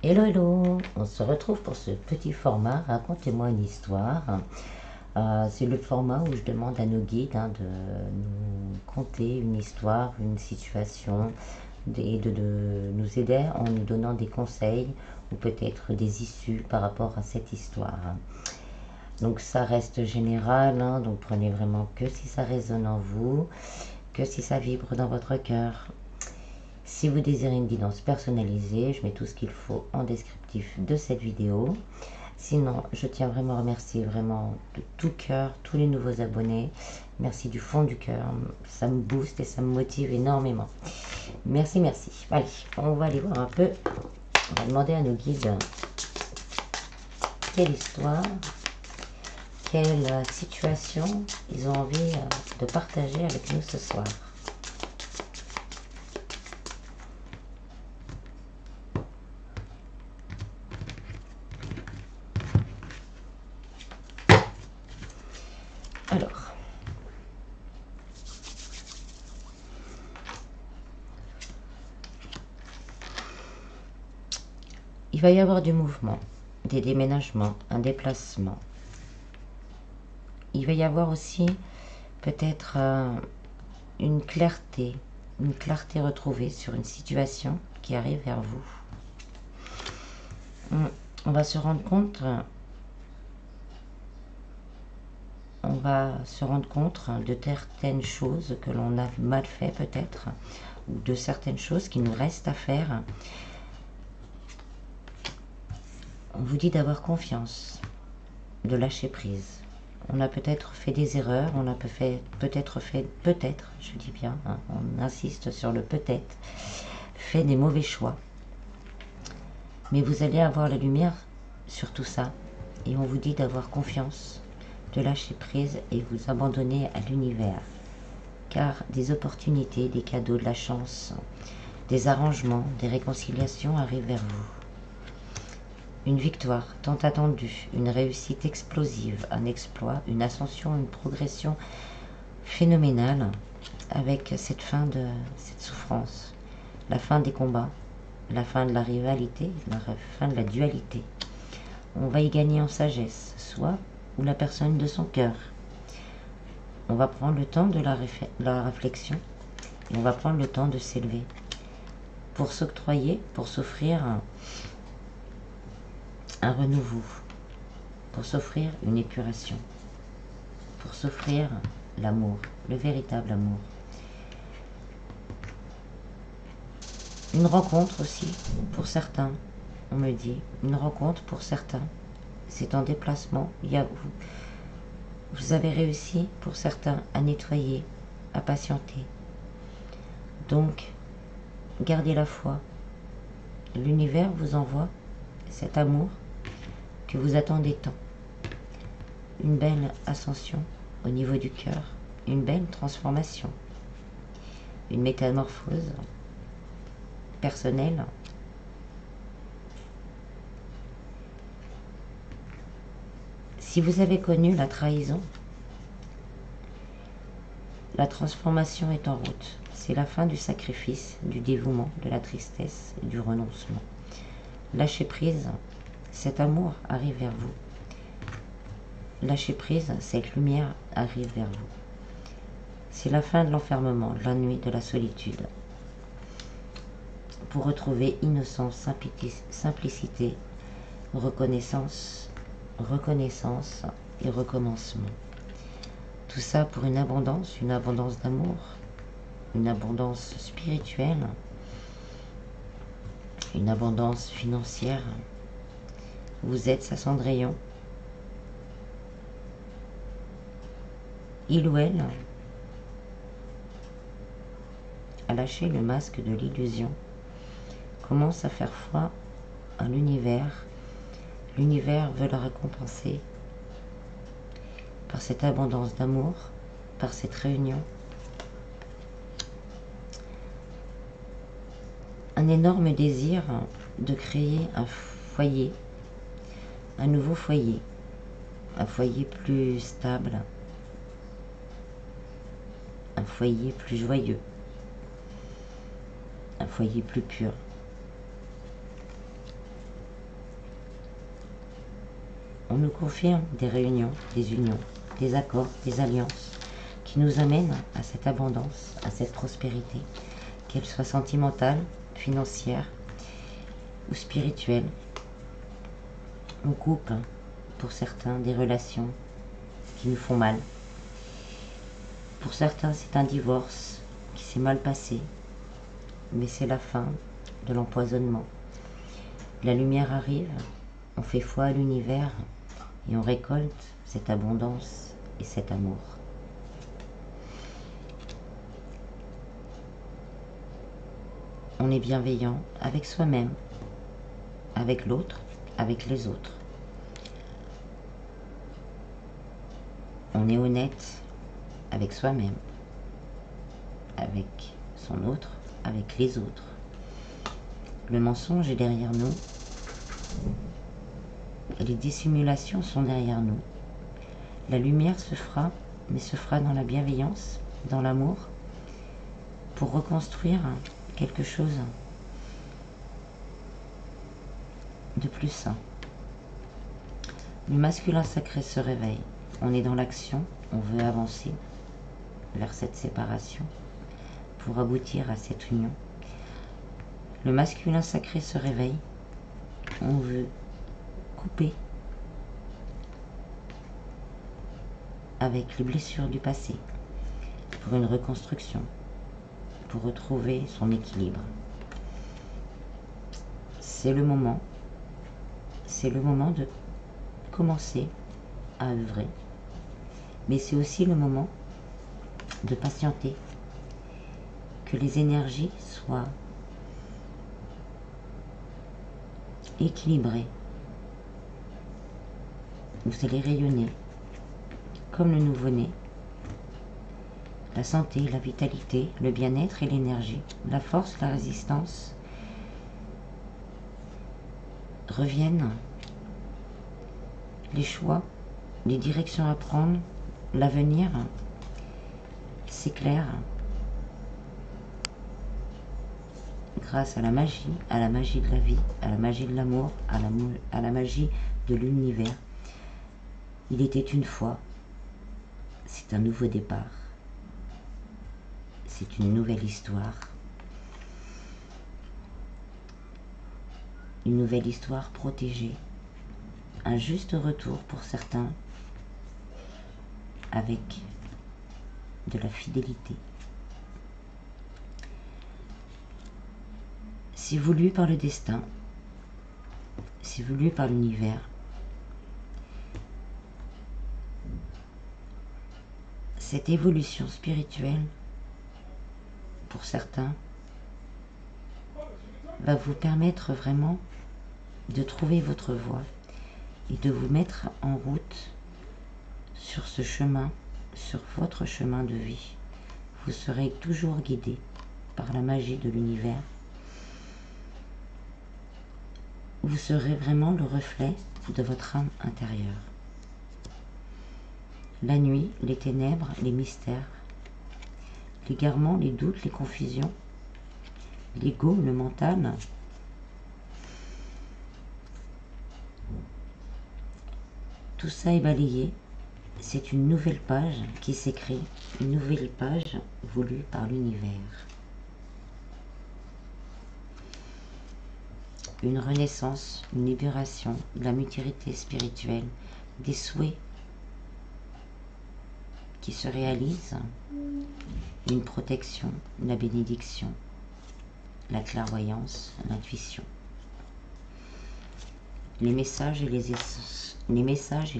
Hello hello, on se retrouve pour ce petit format, racontez-moi une histoire. C'est le format où je demande à nos guides de nous conter une histoire, une situation, et de nous aider en nous donnant des conseils ou peut-être des issues par rapport à cette histoire. Donc ça reste général, donc prenez vraiment que si ça résonne en vous, que si ça vibre dans votre cœur. Si vous désirez une guidance personnalisée, je mets tout ce qu'il faut en descriptif de cette vidéo. Sinon, je tiens vraiment à remercier vraiment de tout cœur tous les nouveaux abonnés. Merci du fond du cœur. Ça me booste et ça me motive énormément. Merci, merci. Allez, on va aller voir un peu. On va demander à nos guides quelle histoire, quelle situation ils ont envie de partager avec nous ce soir. Alors, il va y avoir du mouvement, des déménagements, un déplacement. Il va y avoir aussi peut-être une clarté retrouvée sur une situation qui arrive vers vous. On va se rendre compte, de certaines choses que l'on a mal fait peut-être, ou de certaines choses qui nous restent à faire. On vous dit d'avoir confiance, de lâcher prise. On a peut-être fait des erreurs, on a peut-être, je dis bien, on insiste sur le peut-être, fait des mauvais choix. Mais vous allez avoir la lumière sur tout ça. Et on vous dit d'avoir confiance, de lâcher prise et vous abandonner à l'univers. Car des opportunités, des cadeaux, de la chance, des arrangements, des réconciliations arrivent vers vous. Une victoire tant attendue, une réussite explosive, un exploit, une ascension, une progression phénoménale avec cette fin de cette souffrance, la fin des combats, la fin de la rivalité, la fin de la dualité. On va y gagner en sagesse, soi ou la personne de son cœur. On va prendre le temps de la réflexion et on va prendre le temps de s'élever pour s'octroyer, pour s'offrir un renouveau, pour s'offrir une épuration, pour s'offrir l'amour, le véritable amour. Une rencontre aussi, pour certains, on me dit, une rencontre pour certains, c'est en déplacement. Vous avez réussi pour certains à nettoyer, à patienter. Donc, gardez la foi. L'univers vous envoie cet amour que vous attendez tant. Une belle ascension au niveau du cœur, une belle transformation, une métamorphose personnelle. Si vous avez connu la trahison, la transformation est en route. C'est la fin du sacrifice, du dévouement, de la tristesse et du renoncement. Lâchez prise, cet amour arrive vers vous. Lâchez prise, cette lumière arrive vers vous. C'est la fin de l'enfermement, de l'ennui, de la solitude. Pour retrouver innocence, simplicité, reconnaissance et recommencement. Tout ça pour une abondance d'amour, une abondance spirituelle, une abondance financière. Vous êtes sa Cendrillon. Il ou elle a lâché le masque de l'illusion, commence à faire foi à l'univers. L'univers veut la récompenser par cette abondance d'amour, par cette réunion. Un énorme désir de créer un foyer, un nouveau foyer, un foyer plus stable, un foyer plus joyeux, un foyer plus pur. On nous confirme des réunions, des unions, des accords, des alliances qui nous amènent à cette abondance, à cette prospérité, qu'elle soit sentimentale, financière ou spirituelle. On coupe, pour certains, des relations qui nous font mal. Pour certains, c'est un divorce qui s'est mal passé, mais c'est la fin de l'empoisonnement. La lumière arrive, on fait foi à l'univers et on récolte cette abondance et cet amour. On est bienveillant avec soi-même, avec l'autre, avec les autres. On est honnête avec soi-même, avec son autre, avec les autres. Le mensonge est derrière nous. Les dissimulations sont derrière nous. La lumière se fera, mais se fera dans la bienveillance, dans l'amour, pour reconstruire quelque chose de plus sain. Le masculin sacré se réveille. On est dans l'action, on veut avancer vers cette séparation pour aboutir à cette union. Le masculin sacré se réveille. On veut couper avec les blessures du passé pour une reconstruction, pour retrouver son équilibre. C'est le moment de commencer à œuvrer, mais c'est aussi le moment de patienter, que les énergies soient équilibrées. Vous allez rayonner comme le nouveau-né. La santé, la vitalité, le bien-être et l'énergie, la force, la résistance reviennent. Les choix, les directions à prendre, l'avenir s'éclaire grâce à la magie de la vie, à la magie de l'amour, à la magie de l'univers. Il était une fois, c'est un nouveau départ, c'est une nouvelle histoire. Une nouvelle histoire protégée, un juste retour pour certains, avec de la fidélité. C'est voulu par le destin, c'est voulu par l'univers. Cette évolution spirituelle, pour certains, va vous permettre vraiment de trouver votre voie et de vous mettre en route sur ce chemin, sur votre chemin de vie. Vous serez toujours guidé par la magie de l'univers. Vous serez vraiment le reflet de votre âme intérieure. La nuit, les ténèbres, les mystères, l'égarement, les doutes, les confusions, l'ego, le mental, tout ça est balayé. C'est une nouvelle page qui s'écrit, une nouvelle page voulue par l'univers. Une renaissance, une libération, de la maturité spirituelle, des souhaits qui se réalisent, une protection, la bénédiction, la clairvoyance, l'intuition. Les messages et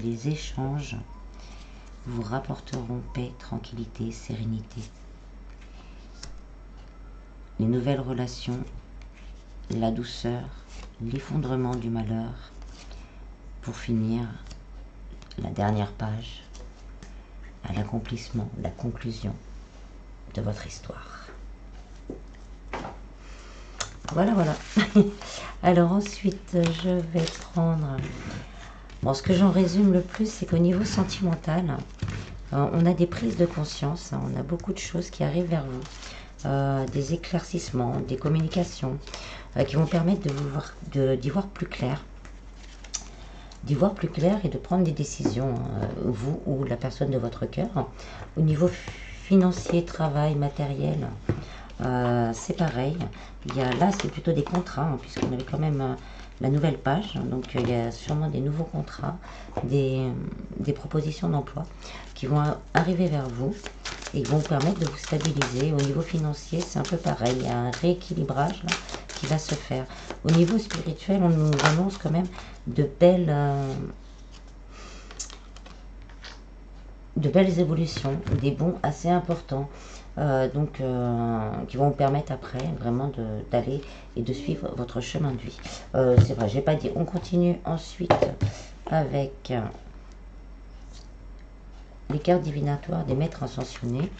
les échanges vous rapporteront paix, tranquillité, sérénité. Les nouvelles relations, la douceur, l'effondrement du malheur, pour finir la dernière page à l'accomplissement, la conclusion de votre histoire. Voilà, voilà. Alors ensuite, je vais prendre... Bon, ce que j'en résume le plus, c'est qu'au niveau sentimental, on a des prises de conscience, on a beaucoup de choses qui arrivent vers vous, des éclaircissements, des communications qui vont permettre d'y voir plus clair. d'y voir plus clair et de prendre des décisions, vous ou la personne de votre cœur. Au niveau financier, travail, matériel, c'est pareil. Là, c'est plutôt des contrats, hein, puisqu'on avait quand même la nouvelle page. Donc, il y a sûrement des nouveaux contrats, des propositions d'emploi qui vont arriver vers vous et vont vous permettre de vous stabiliser. Au niveau financier, c'est un peu pareil. Il y a un rééquilibrage là, qui va se faire. Au niveau spirituel, on nous annonce quand même de belles évolutions, des bons assez importants. Qui vont vous permettre après vraiment d'aller et de suivre votre chemin de vie. C'est vrai, j'ai pas dit. On continue ensuite avec les cartes divinatoires des maîtres ascensionnés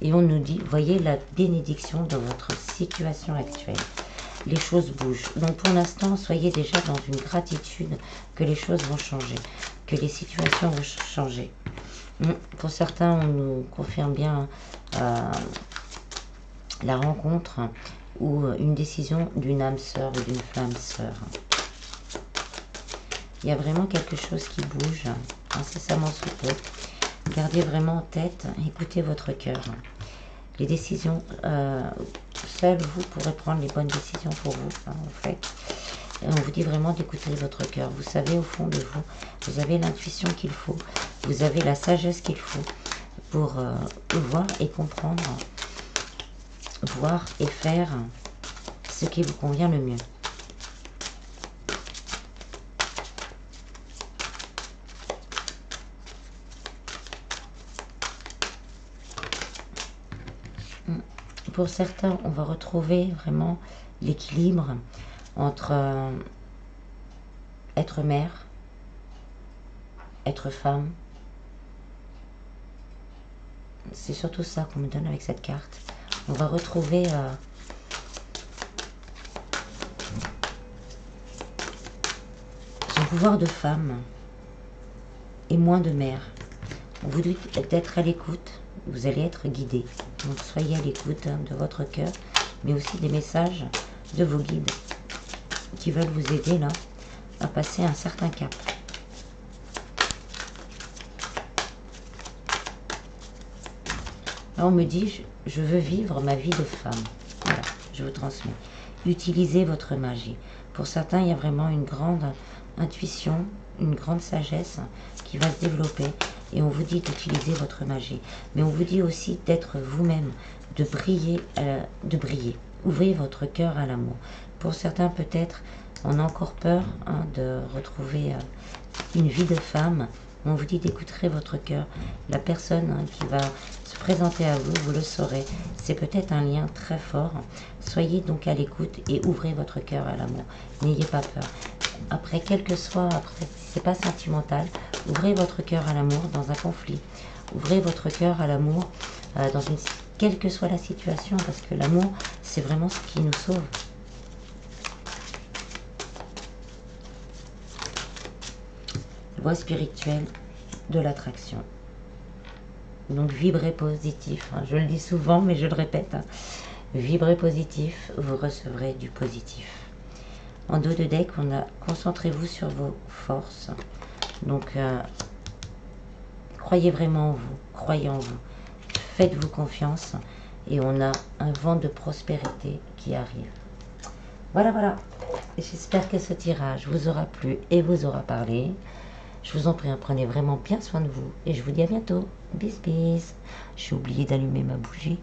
et on nous dit, voyez la bénédiction de votre situation actuelle. Les choses bougent. Donc pour l'instant, soyez déjà dans une gratitude que les choses vont changer, que les situations vont changer. Pour certains, on nous confirme bien la rencontre ou une décision d'une âme sœur ou d'une flamme sœur. Il y a vraiment quelque chose qui bouge incessamment sous peu. Gardez vraiment en tête, écoutez votre cœur. Les décisions, seul vous pourrez prendre les bonnes décisions pour vous, en fait. Et on vous dit vraiment d'écouter votre cœur. Vous savez au fond de vous, vous avez l'intuition qu'il faut, vous avez la sagesse qu'il faut pour voir et comprendre, voir et faire ce qui vous convient le mieux. Pour certains, on va retrouver vraiment l'équilibre entre être mère, être femme. C'est surtout ça qu'on me donne avec cette carte. On va retrouver son pouvoir de femme et moins de mère. On vous dit d'être à l'écoute, vous allez être guidé. Donc soyez à l'écoute de votre cœur, mais aussi des messages de vos guides qui veulent vous aider là à passer un certain cap. Là, on me dit, je veux vivre ma vie de femme. Voilà, je vous transmets. Utilisez votre magie. Pour certains, il y a vraiment une grande intuition, une grande sagesse qui va se développer. Et on vous dit d'utiliser votre magie. Mais on vous dit aussi d'être vous-même, de briller, Ouvrez votre cœur à l'amour. Pour certains, peut-être, on a encore peur de retrouver une vie de femme. On vous dit d'écouter votre cœur. La personne qui va se présenter à vous, vous le saurez. C'est peut-être un lien très fort. Soyez donc à l'écoute et ouvrez votre cœur à l'amour. N'ayez pas peur. Après, quel que soit, après, si c'est pas sentimental, ouvrez votre cœur à l'amour dans un conflit. Ouvrez votre cœur à l'amour dans quelle que soit la situation, parce que l'amour, c'est vraiment ce qui nous sauve. Voie spirituelle de l'attraction. Donc vibrez positif. Je le dis souvent, mais je le répète. Vibrez positif, vous recevrez du positif. En dos de deck, on a concentrez-vous sur vos forces. Donc, croyez vraiment en vous, croyez en vous. Faites-vous confiance et on a un vent de prospérité qui arrive. Voilà, voilà. J'espère que ce tirage vous aura plu et vous aura parlé. Je vous en prie, prenez vraiment bien soin de vous et je vous dis à bientôt. Bis bis. J'ai oublié d'allumer ma bougie.